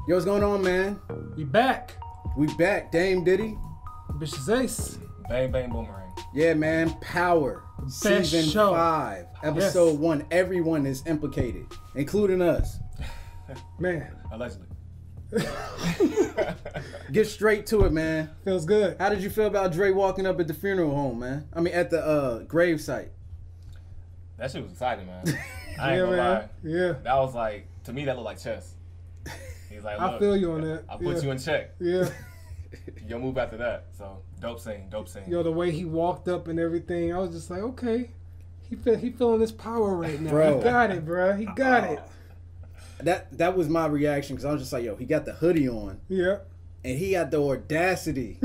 Yo, what's going on, man? We back. We back. Dame Diddy. Bitches Ace. Bang Boomerang. Yeah, man. Power. Best Season show. 5. Episode 1. Everyone is implicated, including us. Man. Allegedly. Get straight to it, man. Feels good. How did you feel about Dre walking up at the funeral home, man? I mean, at the grave site. That shit was exciting, man. I ain't gonna lie. Yeah. That was like, to me, that looked like chess. He's like, look, I feel you on that. I put you in check. Yeah. You'll move after that. So, dope scene. Yo, the way he walked up and everything, I was just like, okay. He feeling his power right now. Bro. He got it, bro. He got it. That was my reaction, because I was just like, yo, he got the hoodie on. Yeah. And he had the audacity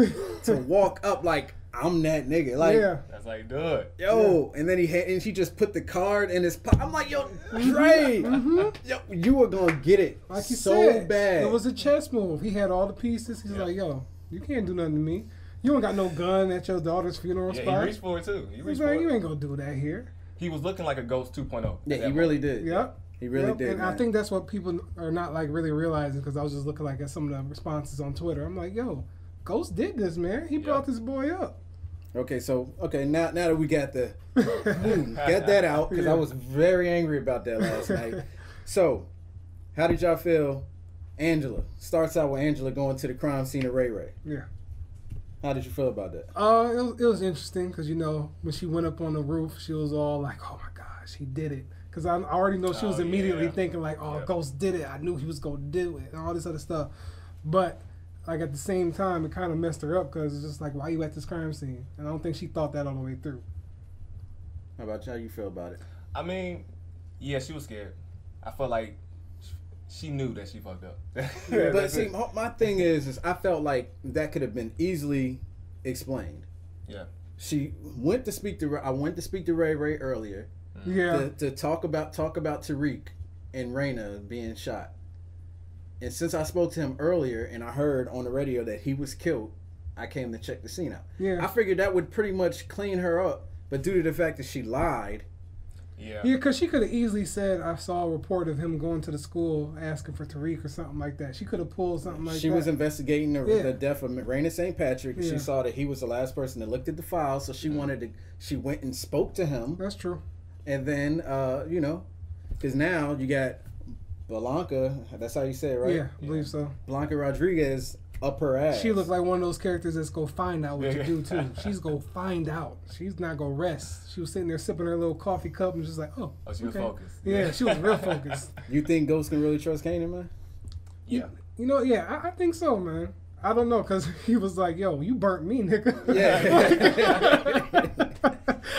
to walk up like, I'm that nigga. Like, yeah. That's like, do it. Yo, and then he just put the card in his pocket. I'm like, yo, Dre, yo, you were gonna get it Like you so said, bad. it was a chess move. He had all the pieces. He's like, yo, you can't do nothing to me. You don't got no gun at your daughter's funeral Yeah, spot. he reached for it too. He's like, you ain't gonna do that here. He was looking like a Ghost 2.0. Yeah, he really did. Yep. He really did. And man. I think that's what people are not like really realizing, because I was just looking like at some of the responses on Twitter. I'm like, yo, Ghost did this, man. He brought this boy up. Okay, so now that we got the get that out, because I was very angry about that last night. So, how did y'all feel? Angela starts out with Angela going to the crime scene of Ray Ray. Yeah. How did you feel about that? It was interesting, because, you know, when she went up on the roof, she was all like, oh my gosh, he did it. Because I already know she was immediately thinking like, oh, Ghost did it. I knew he was going to do it and all this other stuff. But like at the same time, it kind of messed her up, because it's just like, why you at this crime scene? And I don't think she thought that all the way through. How about you? How you feel about it? I mean, yeah, she was scared. I felt like she knew that she fucked up. Yeah, but see, my thing is I felt like that could have been easily explained. Yeah. She went to speak to. I went to speak to Ray Ray earlier. Yeah. To talk about Tariq and Raina being shot. And since I spoke to him earlier and I heard on the radio that he was killed, I came to check the scene out. Yeah. I figured that would pretty much clean her up, but due to the fact that she lied. Yeah. Yeah, because she could have easily said, I saw a report of him going to the school asking for Tariq or something like that. She could have pulled something like that. She was investigating the death of Raina St. Patrick. Yeah. She saw that he was the last person that looked at the file, so she wanted to. She went and spoke to him. That's true. And then, you know, because now you got Blanca, that's how you say it, right? Yeah, I believe so. Blanca Rodriguez up her ass. She looked like one of those characters that's go find out what you do too. She's go find out. She's not go rest. She was sitting there sipping her little coffee cup and just like, oh, she was focused. Yeah, she was real focused. You think Ghost can really trust Kanan, man? Yeah. You know, yeah, I think so, man. I don't know, because he was like, yo, you burnt me, nigga. Yeah.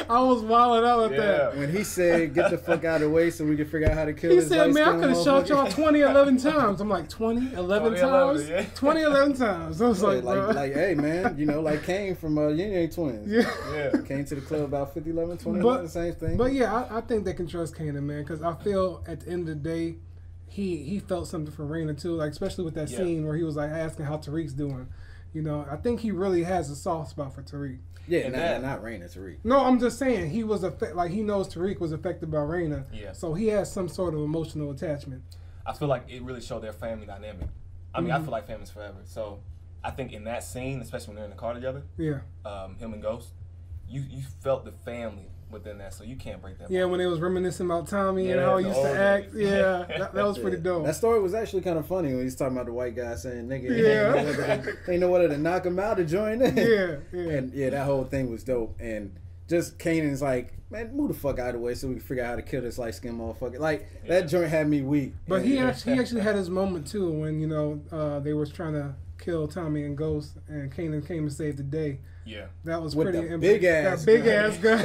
I was wilding out at that. When he said, get the fuck out of the way so we can figure out how to kill He this said, man, I light-skinned could have shot y'all motherfucker." 20, 11 times. I'm like, 20, 11 times? Yeah. 20, 11 times. I was like, like, hey, man, you know, like Kane from Yin Yang Twins. Yeah. Came to the club about 50, 11, 20, But- the same thing. But yeah, I think they can trust Kanan, man, because I feel at the end of the day, he felt something for Raina too, like especially with that scene where he was like asking how Tariq's doing. You know, I think he really has a soft spot for Tariq. Yeah, not Raina, Tariq. No, I'm just saying he was like he knows Tariq was affected by Raina. Yeah. So he has some sort of emotional attachment. I feel like it really showed their family dynamic. I mean, I feel like family's forever. So I think in that scene, especially when they're in the car together, Yeah. Him and Ghost, you felt the family within that, so you can't break that. Yeah, when they was remancing about Tommy and how he used to act. Yeah, that was pretty dope. That story was actually kind of funny when he's talking about the white guy saying, nigga, Yeah. ain't know whether to knock him out or join in. Yeah. And yeah, that whole thing was dope. And just Kanan's like, man, move the fuck out of the way so we can figure out how to kill this light-skinned motherfucker. Like, that joint had me weak. But he actually had his moment too when, you know, they was trying to kill Tommy and Ghost, and Kanan came and saved the day. Yeah. That was With pretty the big ass that big ass gun.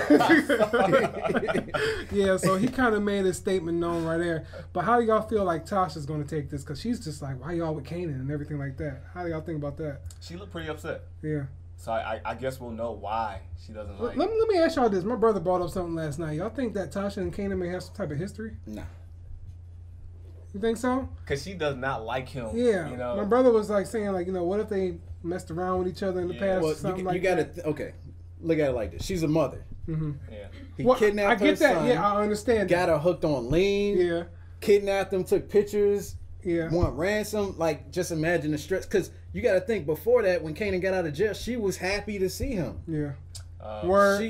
Yeah, so he kind of made his statement known right there. But how do y'all feel like Tasha's going to take this? Because she's just like, why y'all with Kanan and everything like that? How do y'all think about that? She looked pretty upset. Yeah. So I guess we'll know why she doesn't like. Let me ask y'all this. My brother brought up something last night. Y'all think that Tasha and Kanan may have some type of history? Nah. You think so? Because she does not like him. Yeah. You know? My brother was like saying, like, you know, what if they messed around with each other in the past Well, or something you like gotta, that? okay, look at it like this. She's a mother. Mm-hmm. Yeah. He Well, kidnapped I get her that. son, Yeah, I understand. got her hooked on lean, Yeah. kidnapped him, took pictures, want ransom. Like, just imagine the stress. Because you got to think, before that, when Kanan got out of jail, she was happy to see him. Yeah.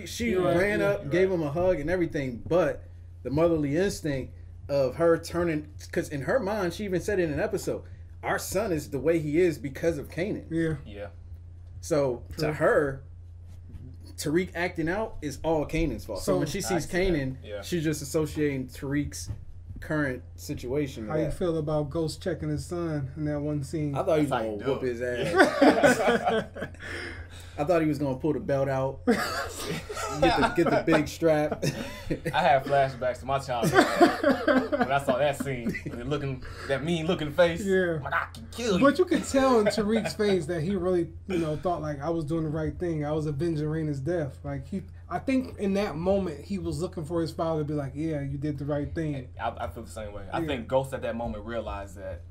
She ran up, gave him a hug and everything. But the motherly instinct of her turning, because in her mind, she even said it in an episode, our son is the way he is because of Kanan. Yeah. So to her, Tariq acting out is all Kanan's fault. So when she sees Kanan, she's just associating Tariq's current situation. How you feel about Ghost checking his son in that one scene? I thought he was going to whoop his ass. I thought he was going to pull the belt out, get the big strap. I had flashbacks to my childhood when I saw that scene. That mean looking face. Yeah. Like, I can kill you. But you could tell in Tariq's face that he really, thought like I was doing the right thing. I was avenging Raina's death. Like I think in that moment he was looking for his father to be like, yeah, you did the right thing. I feel the same way. I think Ghost at that moment realized that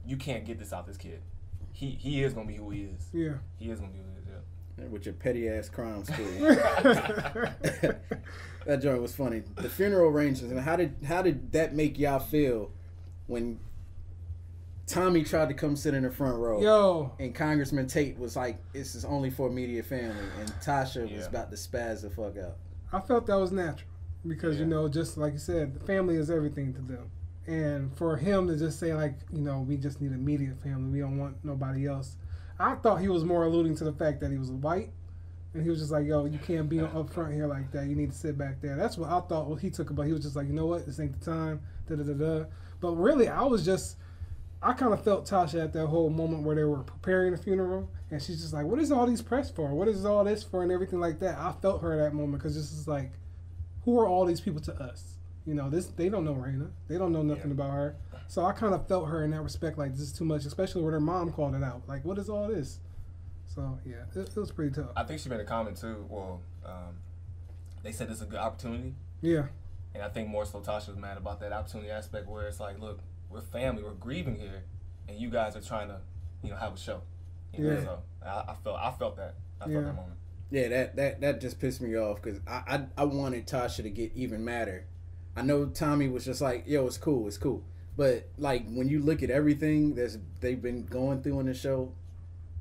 you can't get this out this kid. He is gonna be who he is. Yeah. He is gonna be who he is. With your petty ass crime story. That joint was funny. The funeral arrangements, and how did that make y'all feel when Tommy tried to come sit in the front row? Yo. And Congressman Tate was like, "This is only for immediate family," and Tasha was about to spaz the fuck out. I felt that was natural because just like you said, family is everything to them, and for him to just say like, we just need immediate family. We don't want nobody else. I thought he was more alluding to the fact that he was white, and he was just like, yo, you can't be up front here like that. You need to sit back there. That's what I thought what he took about. He was just like, you know what, this ain't the time, da-da-da-da. But really, I kind of felt Tasha at that whole moment where they were preparing the funeral, and she's just like, what is all these press for? What is all this for? And everything like that. I felt her at that moment because this is like, who are all these people to us? They don't know Raina. They don't know nothing about her. So I kind of felt her in that respect, like, this is too much, especially when her mom called it out. Like, what is all this? So, yeah, it was pretty tough. I think she made a comment, too. Well, they said it's a good opportunity. Yeah. And I think more so Tasha was mad about that opportunity aspect where it's like, look, we're family, we're grieving here, and you guys are trying to, have a show. So I felt that. I felt that moment. Yeah, that just pissed me off because I wanted Tasha to get even madder. I know Tommy was just like, yo, it's cool. But, like, when you look at everything they've been going through in the show,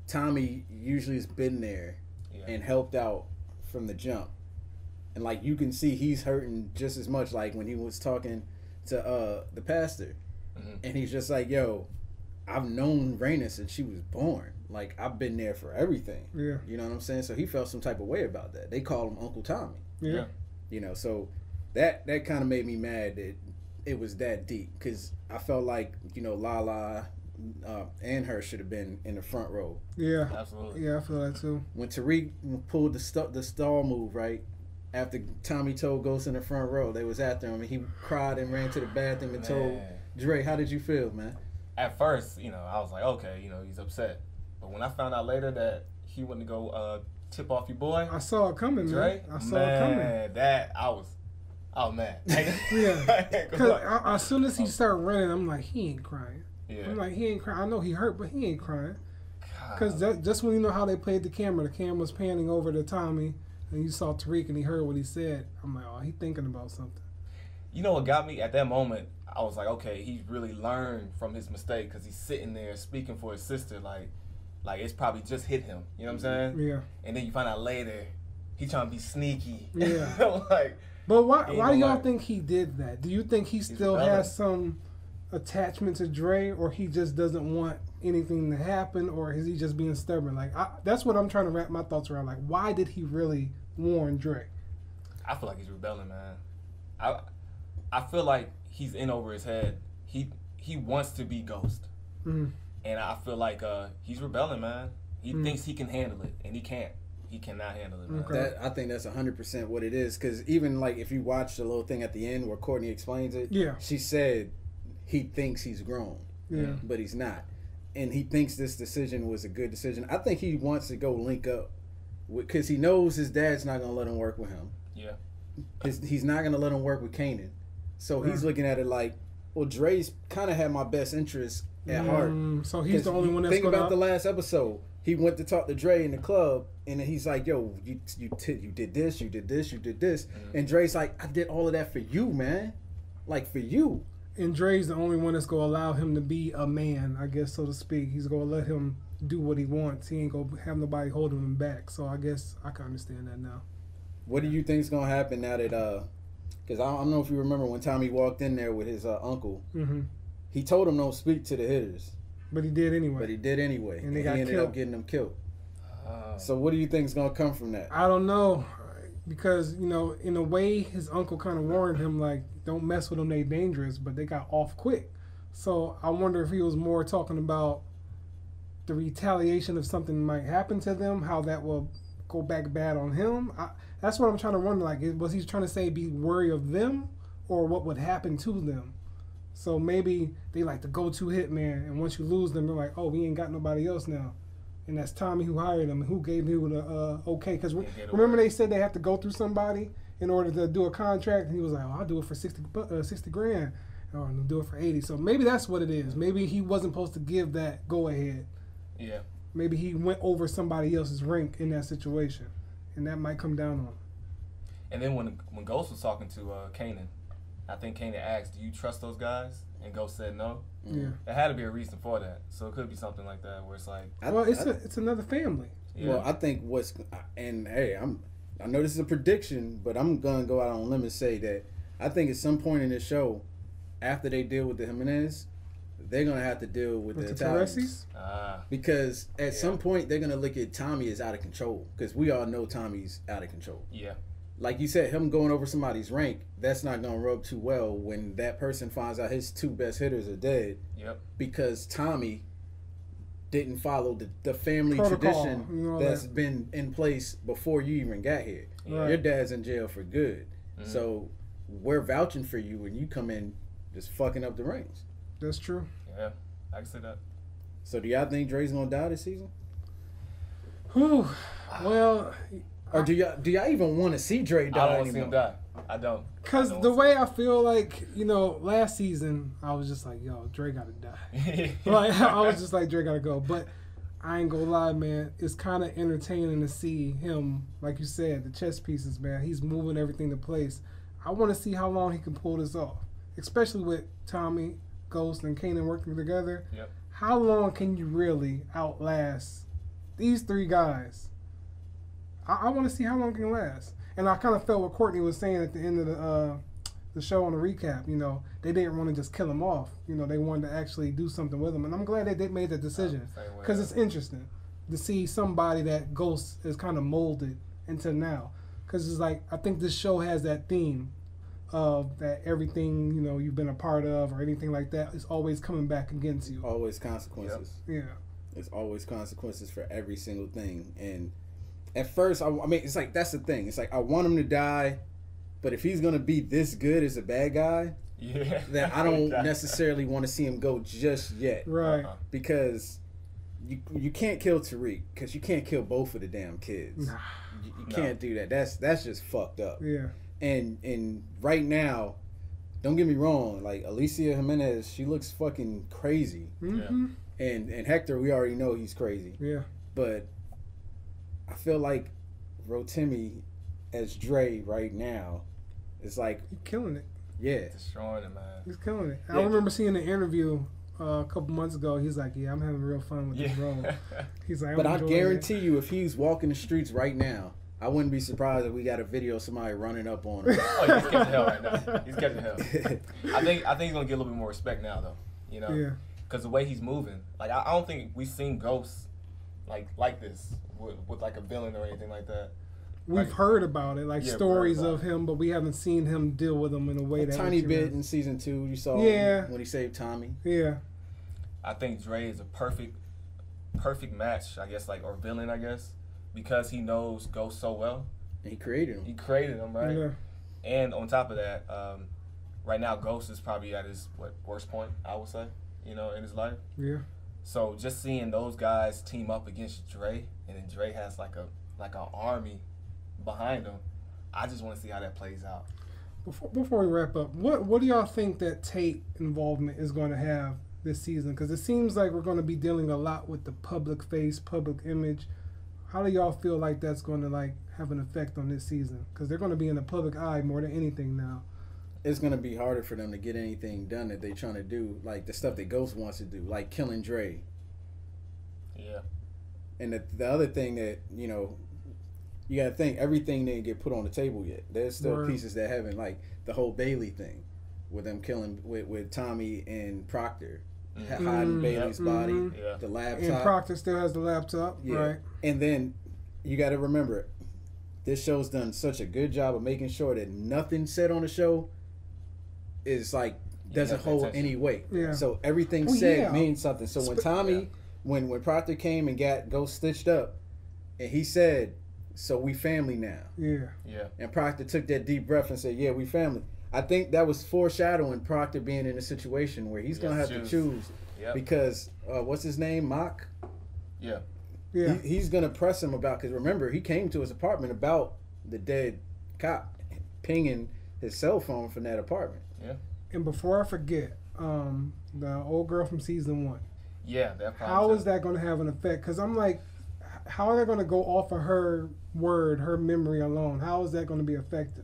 Tommy usually has been there and helped out from the jump. And, like, you can see he's hurting just as much, like, when he was talking to the pastor. Mm-hmm. And he's just like, yo, I've known Raina since she was born. Like, I've been there for everything. Yeah. You know what I'm saying? So he felt some type of way about that. They call him Uncle Tommy. Yeah. So that kind of made me mad that it was that deep because I felt like Lala and her should have been in the front row. Yeah, absolutely. Yeah, I feel that too. When Tariq pulled the stall move right after Tommy told Ghost in the front row, they was after him and he cried and ran to the bathroom and told Dre, "How did you feel, man?" At first, I was like, okay, he's upset. But when I found out later that he went to go tip off your boy, I saw it coming, Dre, man. I saw it coming. I was mad. Yeah, because as soon as he started running, I'm like, he ain't crying. Yeah. I'm like, he ain't crying. I know he hurt, but he ain't crying. Because just when you know how they played the camera's panning over to Tommy, and you saw Tariq and he heard what he said. I'm like, oh, he thinking about something. You know what got me at that moment? I was like, okay, he really learned from his mistake because he's sitting there speaking for his sister, like it's probably just hit him. You know what I'm saying? Yeah. And then you find out later he trying to be sneaky. Yeah. But why do y'all think he did that? Do you think he still has some attachment to Dre, or he just doesn't want anything to happen, or is he just being stubborn? Like that's what I'm trying to wrap my thoughts around. Like, why did he really warn Dre? I feel like he's rebelling, man. I feel like he's in over his head. He wants to be Ghost, and I feel like he's rebelling, man. He thinks he can handle it, and he can't. He cannot handle it, man. Okay. I think that's 100% what it is. Because even like if you watch the little thing at the end where Courtney explains it, she said he thinks he's grown, but he's not, and he thinks this decision was a good decision. I think he wants to go link up because he knows his dad's not gonna let him work with him. Yeah, he's not gonna let him work with Kanan, so he's looking at it like, well, Dre's kind of had my best interest at heart. So he's the only one that's think about the last episode. He went to talk to Dre in the club, and then he's like, yo, you did this. And Dre's like, I did all of that for you, man. Like, for you. And Dre's the only one that's gonna allow him to be a man, I guess, so to speak. He's gonna let him do what he wants. He ain't gonna have nobody holding him back. So I guess I can understand that now. What do you think's gonna happen now that because I don't know if you remember when Tommy walked in there with his uncle. Mm-hmm. He told him don't speak to the hitters. But he did anyway. And he ended up getting them killed. So what do you think is gonna come from that? I don't know, because in a way, his uncle kind of warned him like, "Don't mess with them; they dangerous." But they got off quick. So I wonder if he was more talking about the retaliation of something might happen to them, how that will go back bad on him. That's what I'm trying to wonder. Like, was he trying to say be wary of them, or what would happen to them? So maybe they like the go-to hitman, and once you lose them, they're like, "Oh, we ain't got nobody else now." And that's Tommy who hired him and who gave him the okay. Because remember they said they have to go through somebody in order to do a contract, and he was like, "Oh, I'll do it for 60 grand, or I'll do it for 80." So maybe that's what it is. Maybe he wasn't supposed to give that go-ahead. Yeah. Maybe he went over somebody else's rank in that situation, and that might come down on him. And then when Ghost was talking to Kanan, I think Kanan asked, "Do you trust those guys?" And Ghost said no. Yeah. There had to be a reason for that. So it could be something like that where it's like... Well, it's another family. Yeah. Well, I think and hey, I know this is a prediction, but I'm going to go out on a limb and say that I think at some point in this show, after they deal with the Jimenez, they're going to have to deal with the Italians. Because at some point, they're going to look at Tommy as out of control. Because we all know Tommy's out of control. Yeah. Like you said, him going over somebody's rank, that's not going to rub too well when that person finds out his two best hitters are dead. Yep. Because Tommy didn't follow the family Protocol, tradition that's been in place before you even got here. Right. Your dad's in jail for good. Mm-hmm. So we're vouching for you when you come in just fucking up the ranks. That's true. Yeah, I can see that. So do y'all think Dre's going to die this season? Whew. Well... Or do y'all even want to see Dre die I don't want to anymore? see him die. I don't. Because the way I feel like, last season, I was just like, yo, Dre got to die. Like, I was just like, Dre got to go. But I ain't going to lie, man. It's kind of entertaining to see him, like you said, the chess pieces, man. He's moving everything to place. I want to see how long he can pull this off, especially with Tommy, Ghost, and Kanan working together. Yep. How long can you really outlast these three guys? I want to see how long it can last. And I kind of felt what Courtney was saying at the end of the show on the recap. They didn't want to just kill him off. They wanted to actually do something with him. And I'm glad that they made that decision. Because it's interesting to see somebody that Ghost is kind of molded into now. Because it's like, I think this show has that theme of that everything, you've been a part of or anything like that is always coming back against you. Always consequences. Yep. Yeah. There's always consequences for every single thing. And at first, I mean, it's like, that's the thing. It's like, I want him to die, but if he's going to be this good as a bad guy, then I don't necessarily want to see him go just yet. Right. Because you can't kill Tariq, because you can't kill both of the damn kids. Nah. You can't do that. That's just fucked up. Yeah. And right now, don't get me wrong, like, Alicia Jimenez, she looks fucking crazy. Mm-hmm. And Hector, we already know he's crazy. Yeah. But I feel like Rotimi as Dre right now is like... He's killing it. Yeah. Destroying it, man. He's killing it. Yeah. I remember seeing an interview a couple months ago. He's like, yeah, I'm having real fun with this role. He's like, but I guarantee you, if he's walking the streets right now, I wouldn't be surprised if we got a video of somebody running up on him. Oh, he's catching hell right now. He's catching hell. I think he's going to get a little bit more respect now, though. Yeah. Because the way he's moving. Like, I don't think we've seen Ghosts like this with like a villain or anything like that. We've heard about it, stories of him, but we haven't seen him deal with them in a way a tiny bit in season 2. You saw him when he saved Tommy. Yeah. I think Dre is a perfect match, I guess, or villain, I guess, because he knows Ghost so well. And he created him. He created him, right? Yeah. And on top of that, right now Ghost is probably at his worst point, I would say, in his life. Yeah. So just seeing those guys team up against Dre, and then Dre has like an army behind him, I just want to see how that plays out. Before we wrap up, what do y'all think that Tate involvement is going to have this season? Because it seems like we're going to be dealing a lot with the public face, public image. How do y'all feel like that's going to have an effect on this season? Because they're going to be in the public eye more than anything now. it's gonna be harder for them to get anything done that they're trying to do, like the stuff that Ghost wants to do, like killing Dre. Yeah. And the other thing that, you know, you gotta think everything didn't get put on the table yet. There's still pieces that haven't, like the whole Bailey thing, with them killing with Tommy and Proctor, hiding Bailey's body, the laptop. And Proctor still has the laptop, right? And then you got to remember, this show's done such a good job of making sure that nothing said on the show is like doesn't hold any weight. Yeah. So everything said means something. So when Tommy, when Proctor came and got Ghost stitched up, and he said, "So we family now." Yeah. Yeah. And Proctor took that deep breath and said, "Yeah, we family." I think that was foreshadowing Proctor being in a situation where he's gonna have to choose because what's his name, Mock? Yeah. Yeah. He's gonna press him about, because remember, he came to his apartment about the dead cop pinging his cell phone from that apartment. Yeah. And before I forget, the old girl from season 1. Yeah, that. How is that going to have an effect? Because I'm like, how are they going to go off of her word, her memory alone? How is that going to be effective?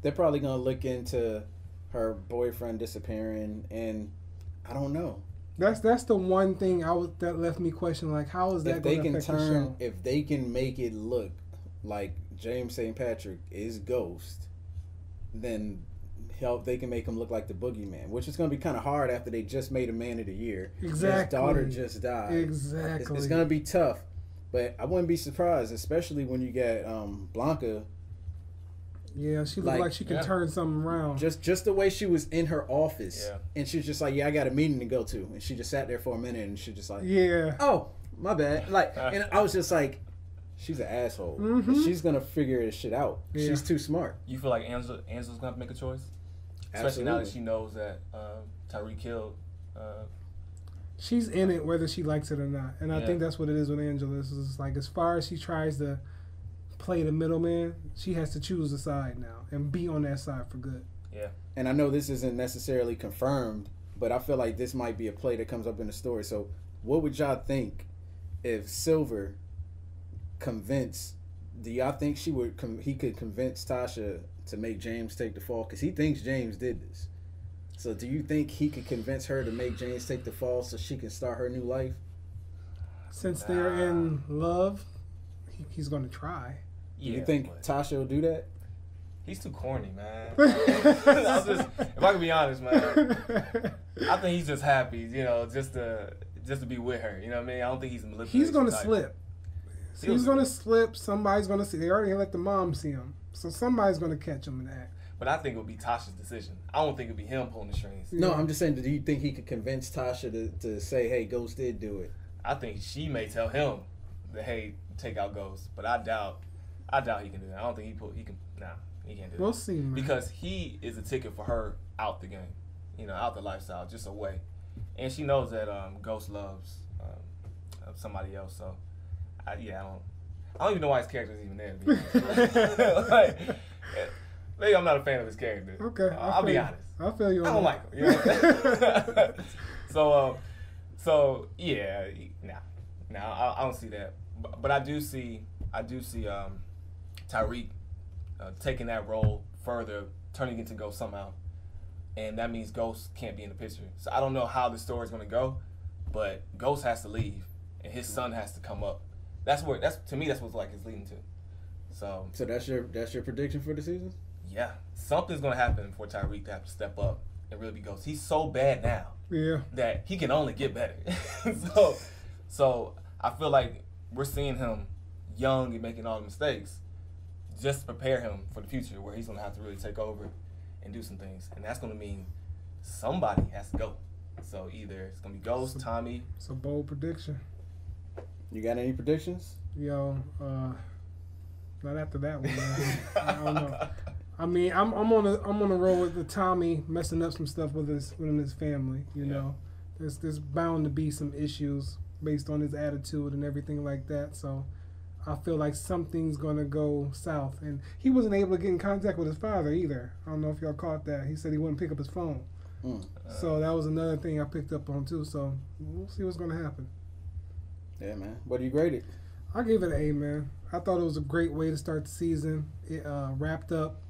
They're probably gonna look into her boyfriend disappearing, and I don't know. That's the one thing that left me questioning, like, how is that going to affect the show? If they can make it look like James St. Patrick is Ghost, then they can make him look like the boogeyman, which is going to be kind of hard after they just made a Man of the Year. Exactly. His daughter just died. Exactly. It's going to be tough, but I wouldn't be surprised, especially when you get Blanca. Yeah, she looked like she could turn something around. Just the way she was in her office, and she was just like, "Yeah, I got a meeting to go to," and she just sat there for a minute, and she just like, "Oh, my bad." Like, and I was just like, "She's an asshole. But she's gonna figure this shit out. Yeah. She's too smart." You feel like Angela's gonna have to make a choice, especially now that she knows that Tyreek killed. She's in it whether she likes it or not, and I think that's what it is with Angela. It's like, as far as she tries to play the middleman, she has to choose a side now and be on that side for good. Yeah. And I know this isn't necessarily confirmed, but I feel like this might be a play that comes up in the story. So what would y'all think if Silver do y'all think he could convince Tasha to make James take the fall? Because he thinks James did this. So do you think he could convince her to make James take the fall so she can start her new life? Since they're in love, he's going to try. Do you think Tasha will do that? He's too corny, man. If I can be honest, man, I think he's just happy, you know, just to be with her. You know what I mean? I don't think he's manipulating. He's going to slip. He's going to slip. Somebody's going to see. They already let the mom see him, so somebody's going to catch him in the act. But I think it would be Tasha's decision. I don't think it would be him pulling the strings. No, I'm just saying, do you think he could convince Tasha to say, "Hey, Ghost did do it"? I think she may tell him that, "Hey, take out Ghost," but I doubt he can do that. I don't think he can. Nah, he can't do that. We'll see, man. Because he is a ticket for her out the game, you know, out the lifestyle, just away. And she knows that Ghost loves somebody else. So, I don't even know why his character is even there. To be honest. Like, maybe I'm not a fan of his character. Okay, I'll be honest. I feel you. I don't like him. You know? So yeah, I don't see that. But I do see Tyreek taking that role further, turning into Ghost somehow, and that means Ghost can't be in the picture. So I don't know how the story's gonna go, but Ghost has to leave, and his son has to come up. To me that's what's like it's leading to. So that's your prediction for the season? Yeah, something's gonna happen for Tyreek to have to step up and really be Ghost. He's so bad now, that he can only get better. so I feel like we're seeing him young and making all the mistakes, just to prepare him for the future where he's gonna have to really take over and do some things, and that's gonna mean somebody has to go. So either it's gonna be Ghost, Tommy. It's a bold prediction. You got any predictions? Yo, not after that one, man. I don't know. I mean, I'm on the road with the Tommy messing up some stuff within his family. You know, there's bound to be some issues based on his attitude and everything like that. So I feel like something's gonna go south. And he wasn't able to get in contact with his father either. I don't know if y'all caught that. He said he wouldn't pick up his phone. So that was another thing I picked up on too. So we'll see what's gonna happen. Yeah, man. What do you grade it? I gave it an A, man. I thought it was a great way to start the season. It wrapped up,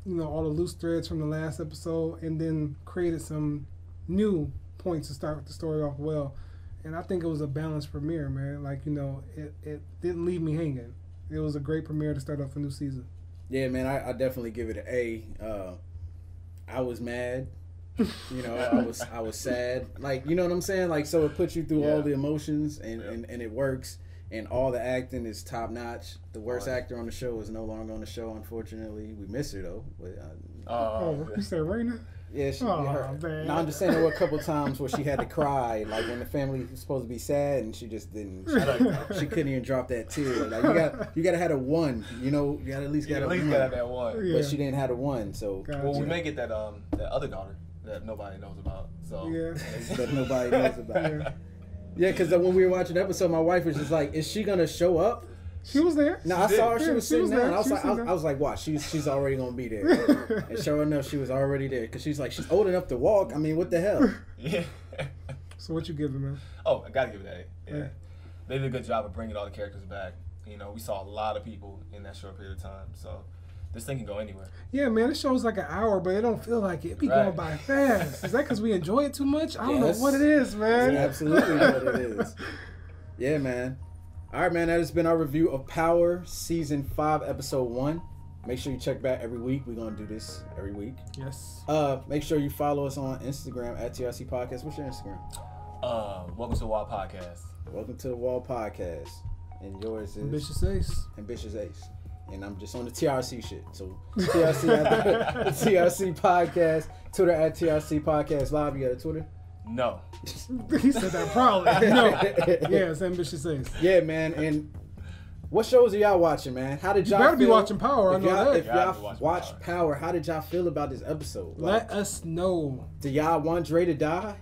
all the loose threads from the last episode, and then created some new points to start the story off well. And I think it was a balanced premiere, man. Like, it didn't leave me hanging. It was a great premiere to start off a new season. Yeah, man, I definitely give it an A. I was mad. I was sad. Like, you know what I'm saying? Like, so it puts you through all the emotions, and it works. And all the acting is top notch. The worst actor on the show is no longer on the show, unfortunately. We miss her though. But, you said Raina? Yeah, man. No, I'm just saying there were a couple times where she had to cry, like when the family was supposed to be sad, and she just didn't. She couldn't even drop that tear. Like you gotta have a one. You gotta at least gotta have that one. Yeah. But she didn't have a one. So we may get that other daughter that nobody knows about. So that nobody knows about. Yeah, because when we were watching the episode, my wife was just like, "Is she gonna show up?" She was there. No, I saw her. She was sitting down. I was like, "Watch, she's already gonna be there." And sure enough, she was already there. Because she's old enough to walk. I mean, what the hell? Yeah. So what you giving, man? Oh, I gotta give it that. Yeah. They did a good job of bringing all the characters back. We saw a lot of people in that short period of time. So this thing can go anywhere. Yeah, man, it shows like an hour, but it don't feel like it. It be going by fast. Is that because we enjoy it too much? I don't know what it is, man. That's absolutely what it is. Yeah, man. All right, man, that has been our review of Power Season 5, Episode 1. Make sure you check back every week. We're going to do this every week. Yes. Make sure you follow us on Instagram at TRC Podcast. What's your Instagram? Welcome to the Wall Podcast. Welcome to the Wall Podcast. And yours is? Ambitious Ace. Ambitious Ace. And I'm just on the TRC shit. So TRC at the TRC Podcast. Twitter at TRC Podcast Live. You got a Twitter? No. He said that probably. No. Yeah, it's Ambitious Ace. Yeah, man. And what shows are y'all watching, man? How did y'all better be watching Power. I know that. If y'all watch Power, how did y'all feel about this episode? Let us know. Do y'all want Dre to die?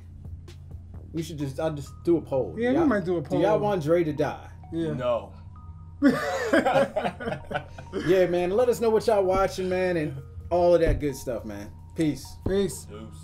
We should I'll just do a poll. Yeah, we might do a poll. Do y'all want Dre to die? Yeah. No. Yeah, man. Let us know what y'all watching, man, and all of that good stuff, man. Peace. Peace. Deuce.